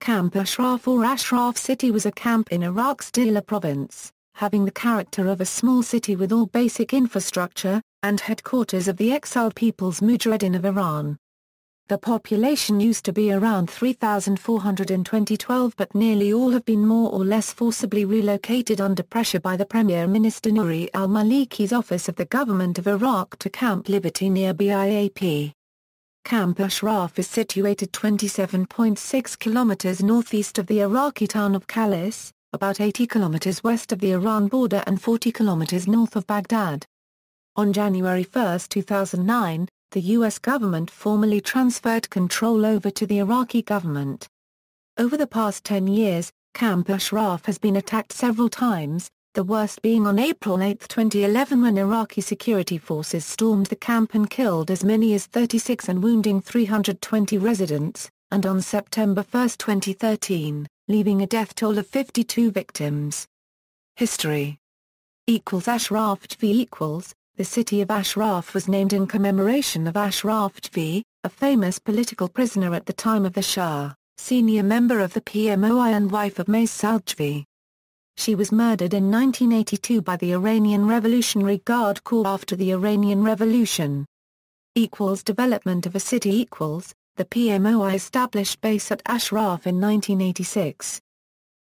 Camp Ashraf or Ashraf City was a camp in Iraq's Diyala province, having the character of a small city with all basic infrastructure, and headquarters of the exiled People's Mujahedin of Iran. The population used to be around 3,400 in 2012, but nearly all have been more or less forcibly relocated under pressure by the Premier Minister Nouri al-Maliki's office of the Government of Iraq to Camp Liberty near BIAP. Camp Ashraf is situated 27.6 kilometers northeast of the Iraqi town of Khalis, about 80 kilometers west of the Iran border and 40 kilometers north of Baghdad. On January 1, 2009, the U.S. government formally transferred control over to the Iraqi government. Over the past 10 years, Camp Ashraf has been attacked several times, the worst being on April 8, 2011 when Iraqi security forces stormed the camp and killed as many as 36 and wounding 320 residents, and on September 1, 2013, leaving a death toll of 52 victims. History Ashraf City The city of Ashraf was named in commemoration of Ashraf City, a famous political prisoner at the time of the Shah, senior member of the PMOI and wife of Saud City. She was murdered in 1982 by the Iranian Revolutionary Guard Corps after the Iranian Revolution. Development of a city The PMOI established base at Ashraf in 1986.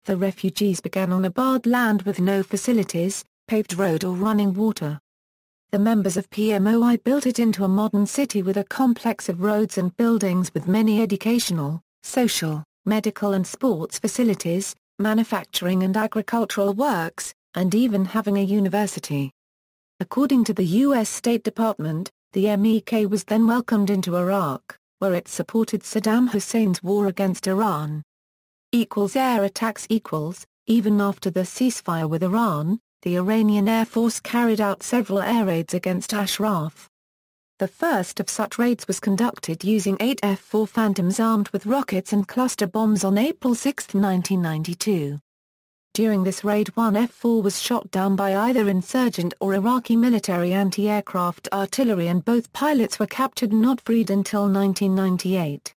The refugees began on a barred land with no facilities, paved road or running water. The members of PMOI built it into a modern city with a complex of roads and buildings with many educational, social, medical and sports facilities, manufacturing and agricultural works, and even having a university. According to the U.S. State Department, the MEK was then welcomed into Iraq, where it supported Saddam Hussein's war against Iran. Air attacks Even after the ceasefire with Iran, the Iranian Air Force carried out several air raids against Ashraf. The first of such raids was conducted using 8 F-4 Phantoms armed with rockets and cluster bombs on April 6, 1992. During this raid, one F-4 was shot down by either insurgent or Iraqi military anti-aircraft artillery, and both pilots were captured and not freed until 1998.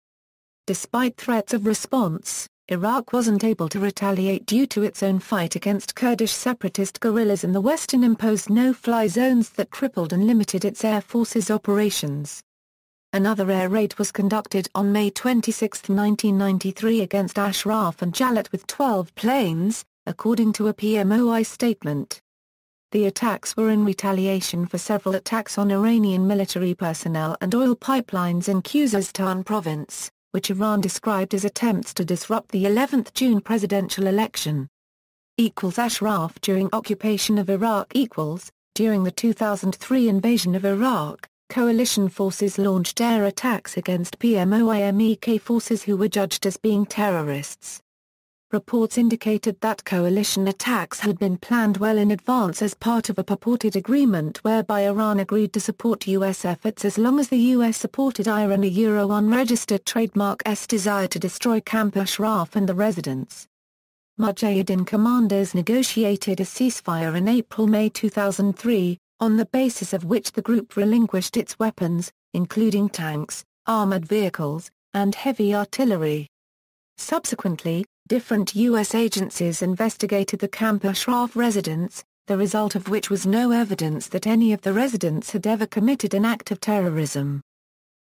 Despite threats of response, Iraq wasn't able to retaliate due to its own fight against Kurdish separatist guerrillas in the West and imposed no-fly zones that crippled and limited its air force's operations. Another air raid was conducted on May 26, 1993 against Ashraf and Jalat with 12 planes, according to a PMOI statement. The attacks were in retaliation for several attacks on Iranian military personnel and oil pipelines in Khuzestan province, which Iran described as attempts to disrupt the 11th June presidential election. Ashraf during occupation of Iraq During the 2003 invasion of Iraq, coalition forces launched air attacks against PMOI MEK forces who were judged as being terrorists. Reports indicated that coalition attacks had been planned well in advance as part of a purported agreement whereby Iran agreed to support U.S. efforts as long as the U.S. supported Iran a unregistered trademark's desire to destroy Camp Ashraf and the residents. Mujahedin commanders negotiated a ceasefire in April-May 2003, on the basis of which the group relinquished its weapons, including tanks, armored vehicles, and heavy artillery. Subsequently, different U.S. agencies investigated the Camp Ashraf residents, the result of which was no evidence that any of the residents had ever committed an act of terrorism.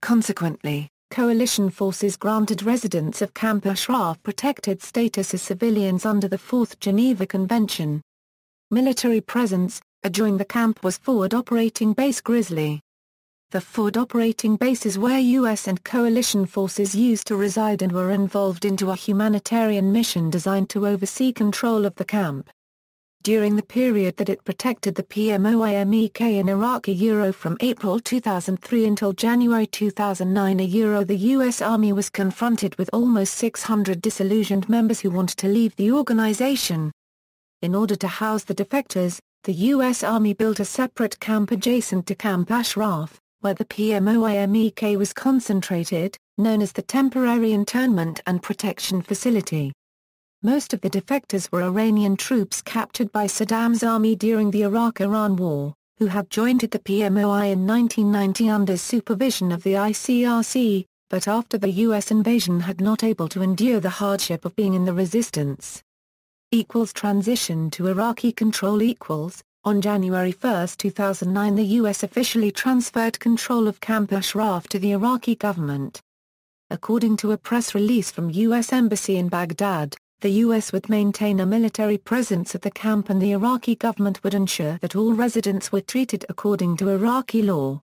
Consequently, coalition forces granted residents of Camp Ashraf protected status as civilians under the Fourth Geneva Convention. Military presence adjoining the camp was Forward Operating Base Grizzly. The Forward Operating Base is where U.S. and coalition forces used to reside and were involved into a humanitarian mission designed to oversee control of the camp. During the period that it protected the PMOI MEK in Iraq from April 2003 until January 2009 the U.S. Army was confronted with almost 600 disillusioned members who wanted to leave the organization. In order to house the defectors, the U.S. Army built a separate camp adjacent to Camp Ashraf, where the PMOI MEK was concentrated, known as the Temporary Internment and Protection Facility. Most of the defectors were Iranian troops captured by Saddam's army during the Iraq-Iran War, who had joined the PMOI in 1990 under supervision of the ICRC, but after the U.S. invasion had not able to endure the hardship of being in the resistance. Transition to Iraqi control. On January 1, 2009, the U.S. officially transferred control of Camp Ashraf to the Iraqi government. According to a press release from U.S. Embassy in Baghdad, the U.S. would maintain a military presence at the camp and the Iraqi government would ensure that all residents were treated according to Iraqi law.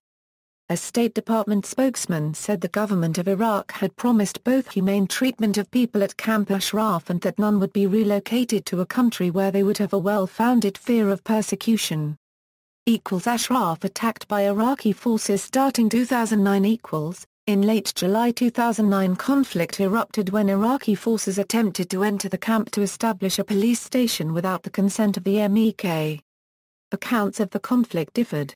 A State Department spokesman said the government of Iraq had promised both humane treatment of people at Camp Ashraf and that none would be relocated to a country where they would have a well-founded fear of persecution. Ashraf attacked by Iraqi forces starting 2009. In late July 2009, conflict erupted when Iraqi forces attempted to enter the camp to establish a police station without the consent of the MEK. Accounts of the conflict differed.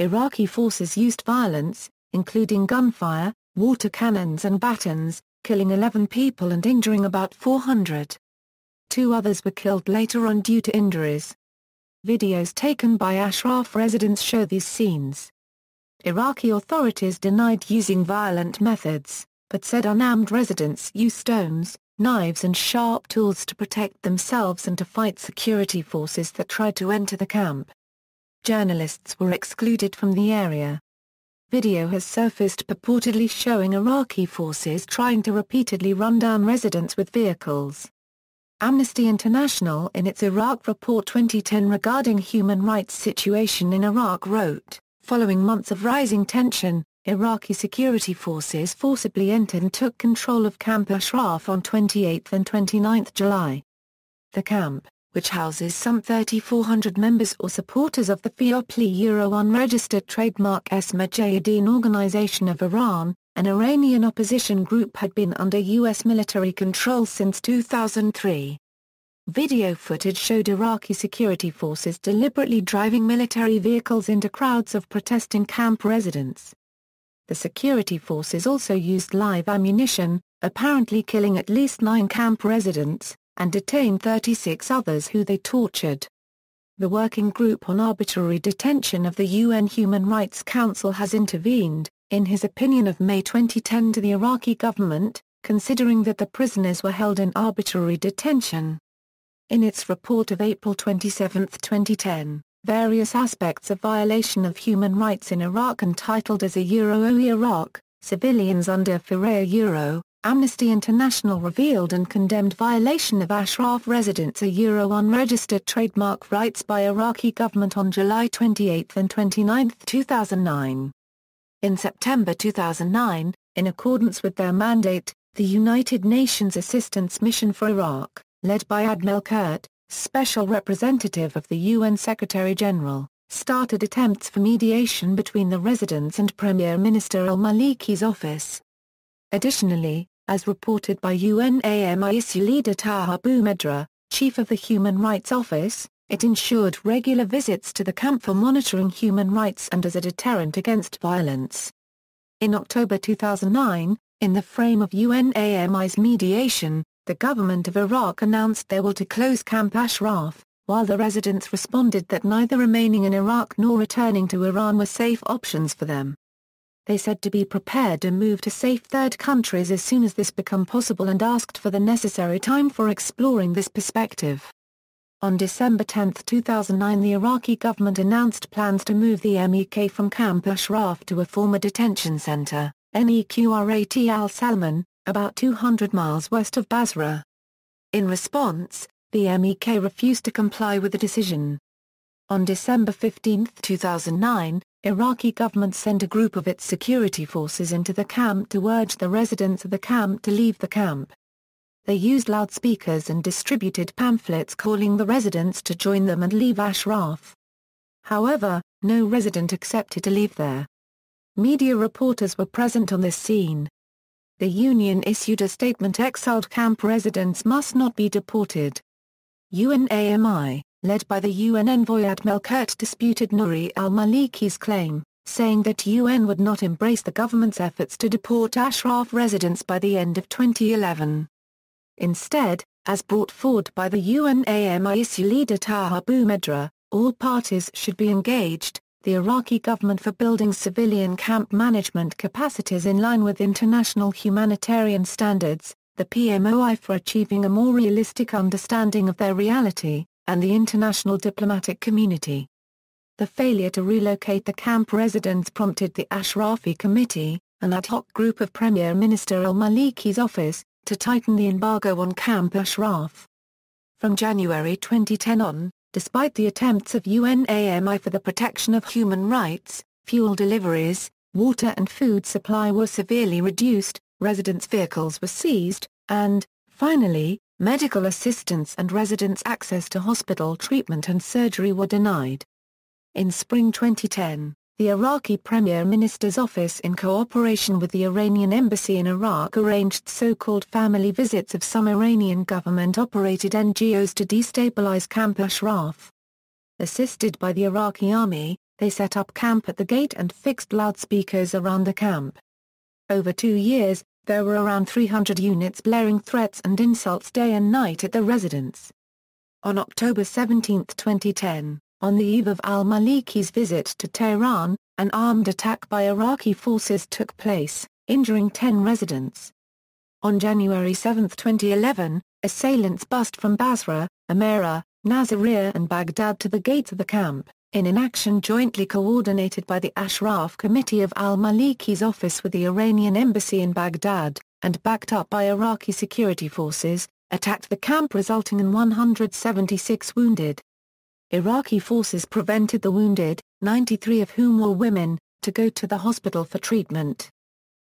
Iraqi forces used violence, including gunfire, water cannons and batons, killing 11 people and injuring about 400. 2 others were killed later on due to injuries. Videos taken by Ashraf residents show these scenes. Iraqi authorities denied using violent methods, but said unarmed residents used stones, knives and sharp tools to protect themselves and to fight security forces that tried to enter the camp. Journalists were excluded from the area. Video has surfaced purportedly showing Iraqi forces trying to repeatedly run down residents with vehicles. Amnesty International in its Iraq Report 2010 regarding human rights situation in Iraq wrote, following months of rising tension, Iraqi security forces forcibly entered and took control of Camp Ashraf on 28 and 29 July. The camp, which houses some 3,400 members or supporters of the forcibly unregistered trademark Mujahedin Organization of Iran, an Iranian opposition group, had been under U.S. military control since 2003. Video footage showed Iraqi security forces deliberately driving military vehicles into crowds of protesting camp residents. The security forces also used live ammunition, apparently killing at least 9 camp residents, and detained 36 others who they tortured. The Working Group on Arbitrary Detention of the UN Human Rights Council has intervened, in his opinion of May 2010, to the Iraqi government, considering that the prisoners were held in arbitrary detention. In its report of April 27, 2010, various aspects of violation of human rights in Iraq entitled as Iraq, Civilians Under Fire Amnesty International revealed and condemned violation of Ashraf residents' unregistered trademark rights by Iraqi government on July 28 and 29, 2009. In September 2009, in accordance with their mandate, the United Nations Assistance Mission for Iraq, led by al-Maliki, Special Representative of the UN Secretary-General, started attempts for mediation between the residents and Premier Minister al-Maliki's office. Additionally, as reported by UNAMI issue leader Taha Abu Medra, chief of the Human Rights Office, it ensured regular visits to the camp for monitoring human rights and as a deterrent against violence. In October 2009, in the frame of UNAMI's mediation, the government of Iraq announced they will to close Camp Ashraf, while the residents responded that neither remaining in Iraq nor returning to Iran were safe options for them. They said to be prepared to move to safe third countries as soon as this become possible and asked for the necessary time for exploring this perspective. On December 10, 2009, the Iraqi government announced plans to move the MEK from Camp Ashraf to a former detention center, Neqrat al-Salman, about 200 miles west of Basra. In response, the MEK refused to comply with the decision. On December 15, 2009, Iraqi government sent a group of its security forces into the camp to urge the residents of the camp to leave the camp. They used loudspeakers and distributed pamphlets calling the residents to join them and leave Ashraf. However, no resident accepted to leave there. Media reporters were present on this scene. The union issued a statement: exiled camp residents must not be deported. UNAMI, led by the UN envoy al-Maliki, disputed Nouri al-Maliki's claim, saying that UN would not embrace the government's efforts to deport Ashraf residents by the end of 2011. Instead, as brought forward by the UNAMI issue leader Taha Abu Medra, all parties should be engaged, the Iraqi government for building civilian camp management capacities in line with international humanitarian standards, the PMOI for achieving a more realistic understanding of their reality, and the international diplomatic community. The failure to relocate the camp residents prompted the Ashrafi Committee, an ad hoc group of Premier Minister al-Maliki's office, to tighten the embargo on Camp Ashraf. From January 2010 on, despite the attempts of UNAMI for the protection of human rights, fuel deliveries, water and food supply were severely reduced, residents' vehicles were seized, and, finally, medical assistance and residents' access to hospital treatment and surgery were denied. In spring 2010, the Iraqi Premier Minister's office in cooperation with the Iranian embassy in Iraq arranged so-called family visits of some Iranian government-operated NGOs to destabilize Camp Ashraf. Assisted by the Iraqi army, they set up camp at the gate and fixed loudspeakers around the camp. Over 2 years, there were around 300 units blaring threats and insults day and night at the residents. On October 17, 2010, on the eve of al-Maliki's visit to Tehran, an armed attack by Iraqi forces took place, injuring 10 residents. On January 7, 2011, assailants bust from Basra, Amara, Nasiriyah and Baghdad to the gates of the camp, in an action jointly coordinated by the Ashraf Committee of al-Maliki's office with the Iranian embassy in Baghdad, and backed up by Iraqi security forces, attacked the camp resulting in 176 wounded. Iraqi forces prevented the wounded, 93 of whom were women, to go to the hospital for treatment.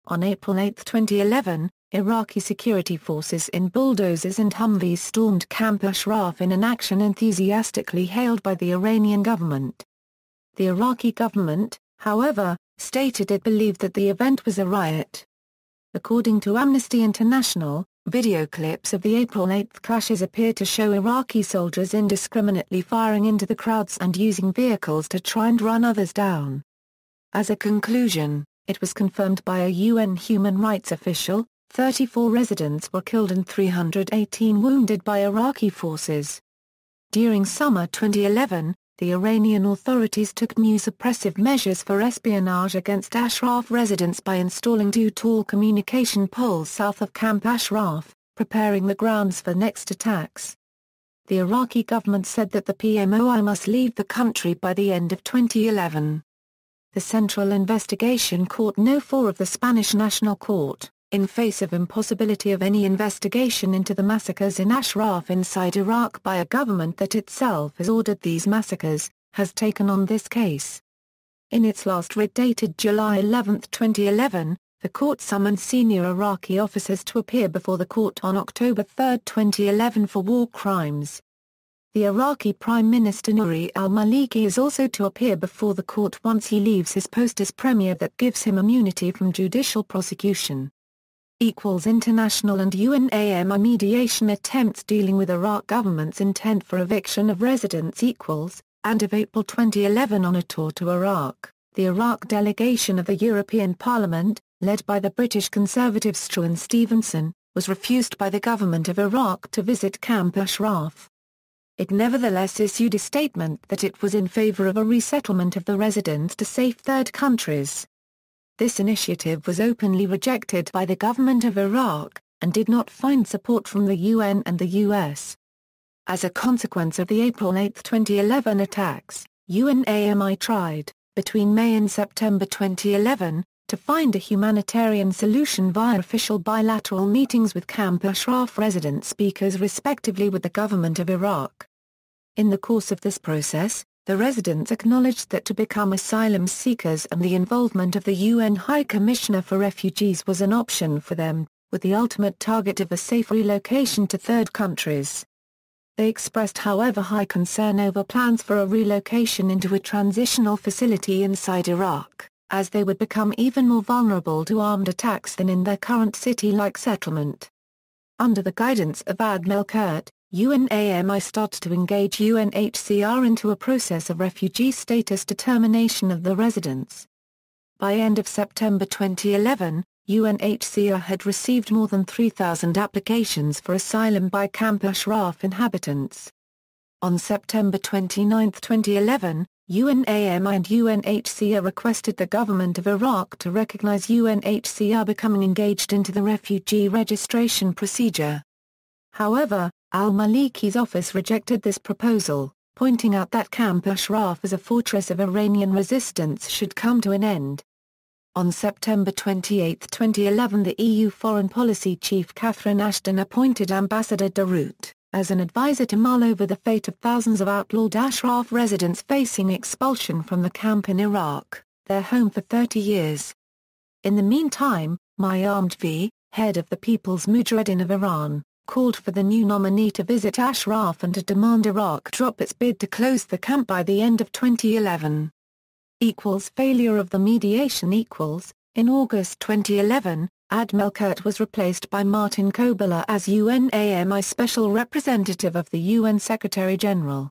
On April 8, 2011, Iraqi security forces in bulldozers and Humvees stormed Camp Ashraf in an action enthusiastically hailed by the Iranian government. The Iraqi government, however, stated it believed that the event was a riot. According to Amnesty International, video clips of the April 8 clashes appear to show Iraqi soldiers indiscriminately firing into the crowds and using vehicles to try and run others down. As a conclusion, it was confirmed by a UN human rights official, 34 residents were killed and 318 wounded by Iraqi forces. During summer 2011, the Iranian authorities took new suppressive measures for espionage against Ashraf residents by installing 2 tall communication poles south of Camp Ashraf, preparing the grounds for next attacks. The Iraqi government said that the PMOI must leave the country by the end of 2011. The Central Investigation Court No. 4 of the Spanish National Court, in face of impossibility of any investigation into the massacres in Ashraf inside Iraq by a government that itself has ordered these massacres, has taken on this case. In its last writ dated July 11, 2011, the court summoned senior Iraqi officers to appear before the court on October 3, 2011 for war crimes. The Iraqi Prime Minister Nouri al-Maliki is also to appear before the court once he leaves his post as premier that gives him immunity from judicial prosecution. International and UNAMI mediation attempts dealing with Iraq government's intent for eviction of residents and of April 2011 on a tour to Iraq, the Iraq delegation of the European Parliament, led by the British Conservative Struan Stevenson, was refused by the government of Iraq to visit Camp Ashraf. It nevertheless issued a statement that it was in favor of a resettlement of the residents to safe third countries. This initiative was openly rejected by the government of Iraq, and did not find support from the UN and the US. As a consequence of the April 8, 2011 attacks, UNAMI tried, between May and September 2011, to find a humanitarian solution via official bilateral meetings with Camp Ashraf resident speakers respectively with the government of Iraq. In the course of this process, the residents acknowledged that to become asylum seekers and the involvement of the UN High Commissioner for Refugees was an option for them, with the ultimate target of a safe relocation to third countries. They expressed however high concern over plans for a relocation into a transitional facility inside Iraq, as they would become even more vulnerable to armed attacks than in their current city-like settlement. Under the guidance of al-Maliki, UNAMI started to engage UNHCR into a process of refugee status determination of the residents. By end of September 2011, UNHCR had received more than 3,000 applications for asylum by Camp Ashraf inhabitants. On September 29, 2011, UNAMI and UNHCR requested the government of Iraq to recognize UNHCR becoming engaged into the refugee registration procedure. However, al-Maliki's office rejected this proposal, pointing out that Camp Ashraf as a fortress of Iranian resistance should come to an end. On September 28, 2011, the EU Foreign Policy Chief Catherine Ashton appointed Ambassador Darout as an advisor to mull over the fate of thousands of outlawed Ashraf residents facing expulsion from the camp in Iraq, their home for 30 years. In the meantime, Mujahedin V, head of the People's Mujahedin of Iran, called for the new nominee to visit Ashraf and to demand Iraq drop its bid to close the camp by the end of 2011. Failure of the mediation. In August 2011, al-Maliki was replaced by Martin Kobler as UNAMI Special Representative of the UN Secretary-General.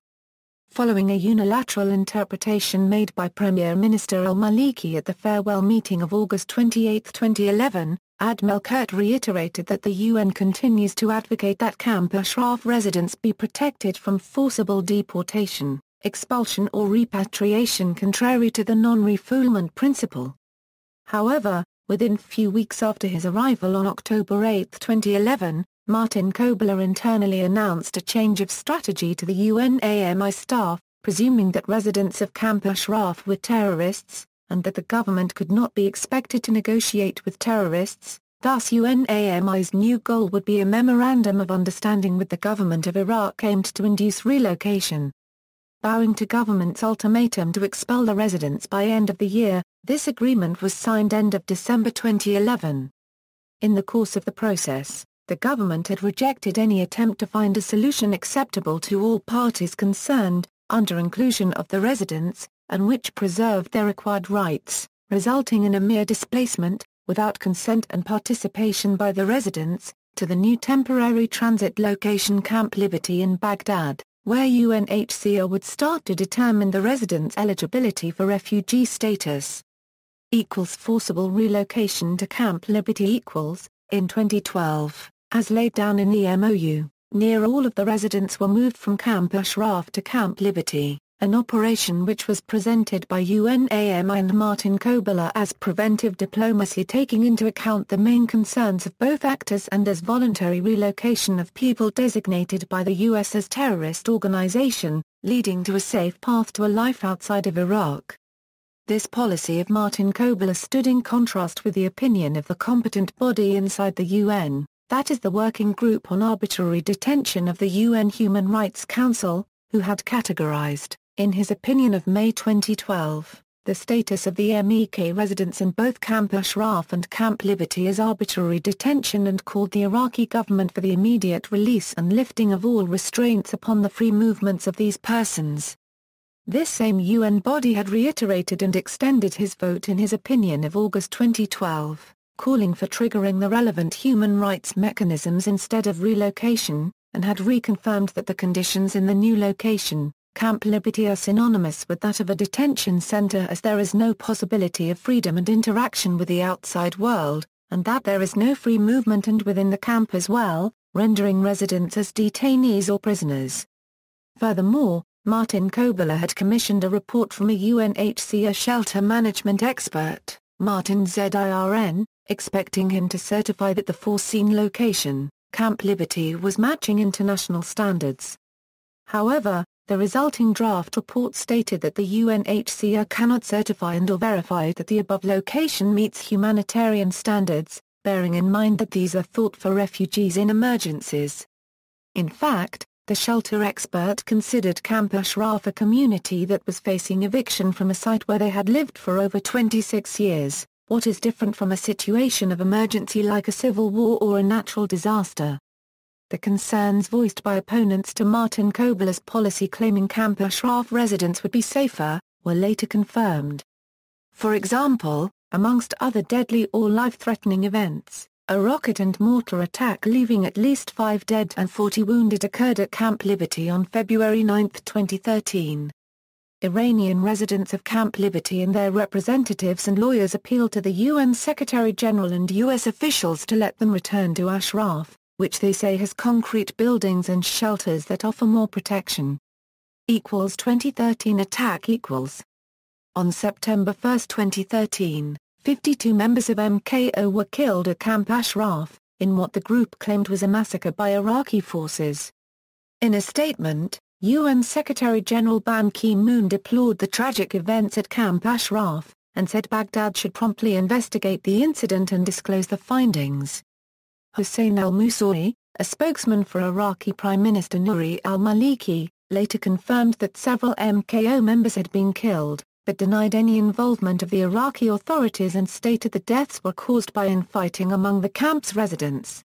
Following a unilateral interpretation made by Premier Minister al-Maliki at the farewell meeting of August 28, 2011, al-Maliki reiterated that the UN continues to advocate that Camp Ashraf residents be protected from forcible deportation, expulsion or repatriation contrary to the non-refoulement principle. However, within few weeks after his arrival on October 8, 2011, Martin Kobler internally announced a change of strategy to the UNAMI staff, presuming that residents of Camp Ashraf were terrorists, and that the government could not be expected to negotiate with terrorists. Thus UNAMI's new goal would be a memorandum of understanding with the government of Iraq aimed to induce relocation. Bowing to government's ultimatum to expel the residents by end of the year, this agreement was signed end of December 2011. In the course of the process, the government had rejected any attempt to find a solution acceptable to all parties concerned, under inclusion of the residents, and which preserved their required rights, resulting in a mere displacement, without consent and participation by the residents, to the new temporary transit location Camp Liberty in Baghdad, where UNHCR would start to determine the residents' eligibility for refugee status. Forcible relocation to Camp Liberty. In 2012, as laid down in the MOU, near all of the residents were moved from Camp Ashraf to Camp Liberty, an operation which was presented by UNAMI and Martin Kobler as preventive diplomacy, taking into account the main concerns of both actors and as voluntary relocation of people designated by the U.S. as terrorist organization, leading to a safe path to a life outside of Iraq. This policy of Martin Kobler stood in contrast with the opinion of the competent body inside the UN, that is the Working Group on Arbitrary Detention of the UN Human Rights Council, who had categorized, in his opinion of May 2012, the status of the MEK residents in both Camp Ashraf and Camp Liberty as arbitrary detention and called the Iraqi government for the immediate release and lifting of all restraints upon the free movements of these persons. This same UN body had reiterated and extended his vote in his opinion of August 2012, calling for triggering the relevant human rights mechanisms instead of relocation, and had reconfirmed that the conditions in the new location, Camp Liberty, are synonymous with that of a detention center, as there is no possibility of freedom and interaction with the outside world, and that there is no free movement and within the camp as well, rendering residents as detainees or prisoners. Furthermore, Martin Kobler had commissioned a report from a UNHCR shelter management expert, Martin Zirn, expecting him to certify that the foreseen location, Camp Liberty, was matching international standards. However, the resulting draft report stated that the UNHCR cannot certify and/or verify that the above location meets humanitarian standards, bearing in mind that these are thought for refugees in emergencies. In fact, the shelter expert considered Camp Ashraf a community that was facing eviction from a site where they had lived for over 26 years, what is different from a situation of emergency like a civil war or a natural disaster. The concerns voiced by opponents to Martin Kobler's policy claiming Camp Ashraf residents would be safer, were later confirmed. For example, amongst other deadly or life-threatening events, a rocket and mortar attack leaving at least 5 dead and 40 wounded occurred at Camp Liberty on February 9, 2013. Iranian residents of Camp Liberty and their representatives and lawyers appealed to the UN Secretary-General and U.S. officials to let them return to Ashraf, which they say has concrete buildings and shelters that offer more protection. equals 2013 attack equals. On September 1, 2013, 52 members of MKO were killed at Camp Ashraf, in what the group claimed was a massacre by Iraqi forces. In a statement, UN Secretary-General Ban Ki-moon deplored the tragic events at Camp Ashraf, and said Baghdad should promptly investigate the incident and disclose the findings. Hossein al-Musawi, a spokesman for Iraqi Prime Minister Nouri al-Maliki, later confirmed that several MKO members had been killed, but denied any involvement of the Iraqi authorities and stated the deaths were caused by infighting among the camp's residents.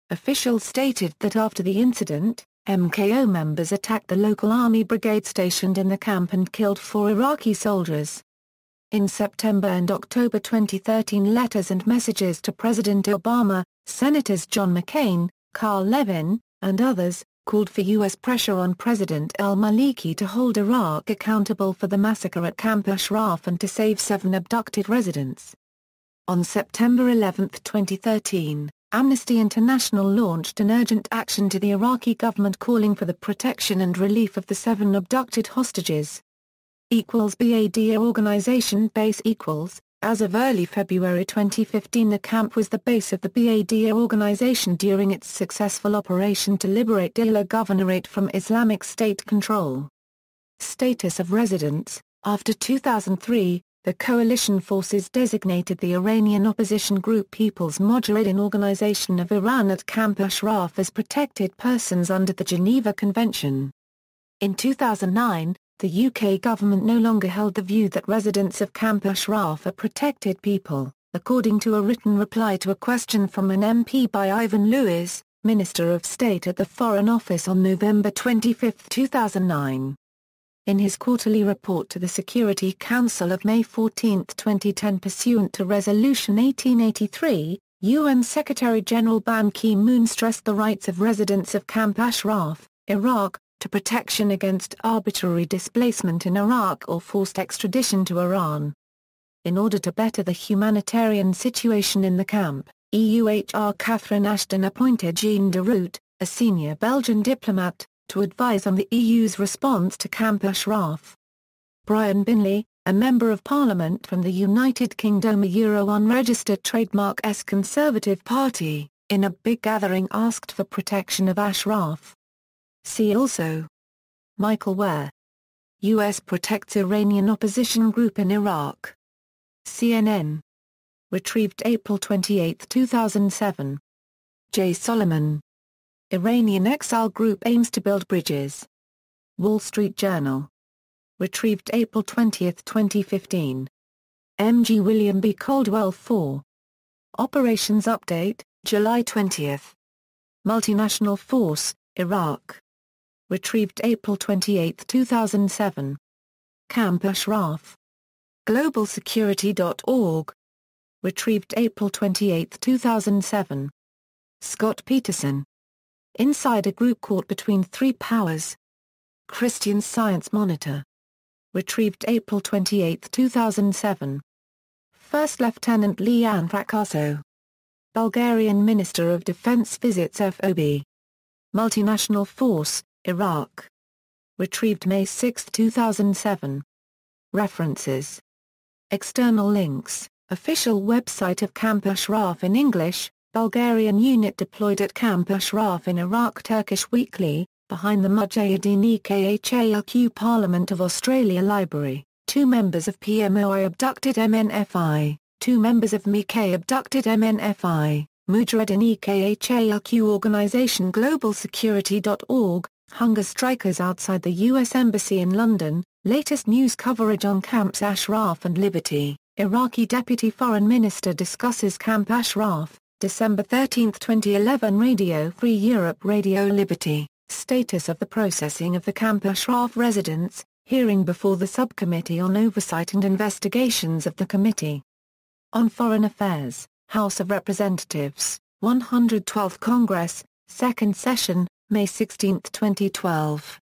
Officials stated that after the incident, MKO members attacked the local army brigade stationed in the camp and killed 4 Iraqi soldiers. In September and October 2013, letters and messages to President Obama, Senators John McCain, Carl Levin, and others, called for U.S. pressure on President al-Maliki to hold Iraq accountable for the massacre at Camp Ashraf and to save 7 abducted residents. On September 11, 2013, Amnesty International launched an urgent action to the Iraqi government calling for the protection and relief of the 7 abducted hostages. BIAP organization base equals. As of early February 2015, the camp was the base of the BIAP organization during its successful operation to liberate Diyala Governorate from Islamic State control. Status of residents. After 2003, the coalition forces designated the Iranian opposition group People's Mujahedin Organization of Iran at Camp Ashraf as protected persons under the Geneva Convention. In 2009, the UK government no longer held the view that residents of Camp Ashraf are protected people, according to a written reply to a question from an MP by Ivan Lewis, Minister of State at the Foreign Office on November 25, 2009. In his quarterly report to the Security Council of May 14, 2010 pursuant to Resolution 1883, UN Secretary-General Ban Ki-moon stressed the rights of residents of Camp Ashraf, Iraq, to protection against arbitrary displacement in Iraq or forced extradition to Iran. In order to better the humanitarian situation in the camp, EUHR Catherine Ashton appointed Jean de Roodt, a senior Belgian diplomat, to advise on the EU's response to Camp Ashraf. Brian Binley, a Member of Parliament from the United Kingdom unregistered trademark S Conservative Party, in a big gathering asked for protection of Ashraf. See also: Michael Ware. U.S. protects Iranian opposition group in Iraq. CNN. Retrieved April 28, 2007. J. Solomon. Iranian exile group aims to build bridges. Wall Street Journal. Retrieved April 20, 2015. M.G. William B. Caldwell 4. Operations Update, July 20. Multinational Force, Iraq. Retrieved April 28, 2007. Camp Ashraf. Globalsecurity.org. Retrieved April 28, 2007. Scott Peterson. Insider group caught between 3 powers. Christian Science Monitor. Retrieved April 28, 2007. First Lieutenant Leon Fracasso. Bulgarian Minister of Defense visits FOB. Multinational Force, Iraq. Retrieved May 6, 2007. References. External links: official website of Camp Ashraf in English, Bulgarian unit deployed at Camp Ashraf in Iraq. Turkish Weekly, Behind the Mujahedin EKHALQ Parliament of Australia Library, 2 members of PMOI abducted MNFI, 2 members of MK abducted MNFI, Mujahedin EKHALQ Organisation. Globalsecurity.org, hunger strikers outside the U.S. Embassy in London, latest news coverage on Camps Ashraf and Liberty. Iraqi Deputy Foreign Minister discusses Camp Ashraf, December 13, 2011. Radio Free Europe. Radio Liberty, status of the processing of the Camp Ashraf residents, hearing before the Subcommittee on Oversight and Investigations of the Committee on Foreign Affairs, House of Representatives, 112th Congress, 2nd Session, May 16, 2012.